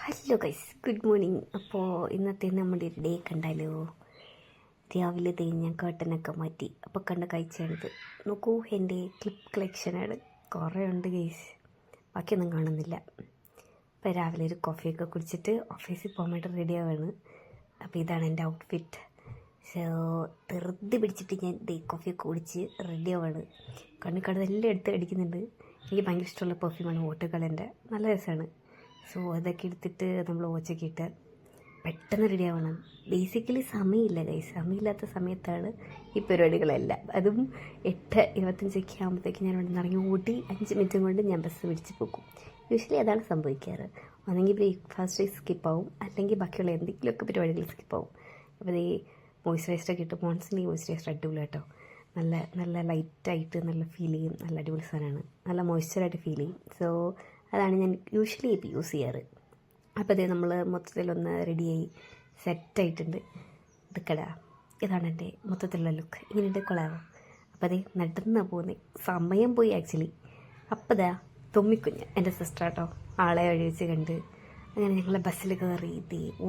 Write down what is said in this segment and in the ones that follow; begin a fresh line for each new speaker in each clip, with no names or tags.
Hello guys, good morning. അപ്പോൾ ഇന്നത്തെ നമ്മുടെ ഒരു ഡേ കണ്ടാലോ. രാവിലെ ഞാൻ കർട്ടനൊക്കെ മാറ്റി അപ്പോൾ കണ്ട കാഴ്ചയാണിത്. നോക്കൂ, എൻ്റെ ക്ലിപ്പ് കളക്ഷനാണ്. കുറേ ഉണ്ട് ഗൈസ്, ബാക്കിയൊന്നും കാണുന്നില്ല. അപ്പോൾ രാവിലെ ഒരു കോഫിയൊക്കെ കുടിച്ചിട്ട് ഓഫീസിൽ പോകാൻ വേണ്ടി റെഡി ആവുകയാണ്. അപ്പോൾ ഇതാണ് എൻ്റെ ഔട്ട്ഫിറ്റ്. സോ വെറുതെ പിടിച്ചിട്ട് ഞാൻ കോഫിയൊക്കെ കുടിച്ച് റെഡി ആവുകയാണ്. കണ്ണെല്ലാം എടുത്ത് അടിക്കുന്നുണ്ട്. എനിക്ക് ഭയങ്കര ഇഷ്ടമുള്ള പെർഫ്യൂമാണ് വോട്ടുകളൻ്റെ, നല്ല രസമാണ്. സോ അതൊക്കെ എടുത്തിട്ട് നമ്മൾ വാച്ചൊക്കെ ഇട്ട് പെട്ടെന്ന് റെഡി ആവണം. ബേസിക്കലി സമയമില്ല ഗൈസ്, സമയമില്ലാത്ത സമയത്താണ് ഈ പരിപാടികളെല്ലാം. അതും 8:25 ആകുമ്പോഴത്തേക്ക് ഞാൻ ഇവിടെ നിന്ന് ഇറങ്ങി ഓടി 5 മിനിറ്റും കൊണ്ട് ഞാൻ ബസ് പിടിച്ച് പോകും. യൂഷ്വലി അതാണ് സംഭവിക്കാറ്. ഒന്നെങ്കിൽ ബ്രേക്ക്ഫാസ്റ്റ് സ്കിപ്പാവും, അല്ലെങ്കിൽ ബാക്കിയുള്ള എന്തെങ്കിലുമൊക്കെ പരിപാടികൾ സ്കിപ്പാവും. അപ്പോൾ ഈ മോയ്സ്ചറൈസറൊക്കെ ഇട്ട്, മോൺസിൻ്റെ മോയ്സ്ചറൈസർ അടിപൊളി കേട്ടോ. നല്ല നല്ല ലൈറ്റായിട്ട് നല്ല ഫീൽ ചെയ്യും. നല്ല അടിപൊളി സാധനമാണ്, നല്ല മോയ്സ്ചറായിട്ട് ഫീൽ ചെയ്യും. സോ അതാണ് ഞാൻ യൂഷ്വലി യൂസ് ചെയ്യാറ്. അപ്പോൾ അതേ നമ്മൾ മൊത്തത്തിലൊന്ന് റെഡിയായി സെറ്റായിട്ടുണ്ട്. ഇതാണ് എൻ്റെ മൊത്തത്തിലുള്ള ലുക്ക്. ഇങ്ങനെയുണ്ട്, കൊള്ളാമോ? അപ്പോൾ അതേ നടന്ന പോകുന്നത്, സമയം പോയി ആക്ച്വലി. അപ്പോൾ ദാ തുമ്മിക്കുഞ്ഞ് എൻ്റെ സിസ്റ്റർ കേട്ടോ, ആളെ വഴി വെച്ച് കണ്ട് അങ്ങനെ ഞങ്ങളെ ബസ്സിൽ കയറി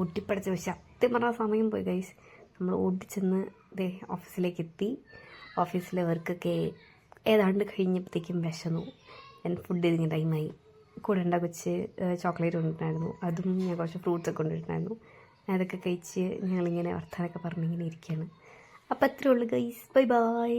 ഓട്ടിപ്പടച്ച്. പക്ഷെ സത്യം പറഞ്ഞാൽ സമയം പോയി ഗൈസ്. നമ്മൾ ഓടിച്ചെന്ന് ഓഫീസിലേക്ക് എത്തി. ഓഫീസിലെ വർക്കൊക്കെ ഏതാണ്ട് കഴിഞ്ഞപ്പോഴത്തേക്കും വിശന്നു. ഞാൻ ഫുഡ് ഇതിങ്ങനെ ടൈമായി. കൂടെ കൊച്ച് ചോക്ലേറ്റ് കൊണ്ടിട്ടുണ്ടായിരുന്നു, അതും ഞാൻ കുറച്ച് ഫ്രൂട്ട്സൊക്കെ കൊണ്ടിട്ടുണ്ടായിരുന്നു. അതൊക്കെ കഴിച്ച് ഞങ്ങളിങ്ങനെ വർത്താനൊക്കെ പറഞ്ഞിങ്ങനെ ഇരിക്കുകയാണ്. അപ്പോൾ അത്രേ ഉള്ളൂ ഗൈസ്, ബൈ ബൈ.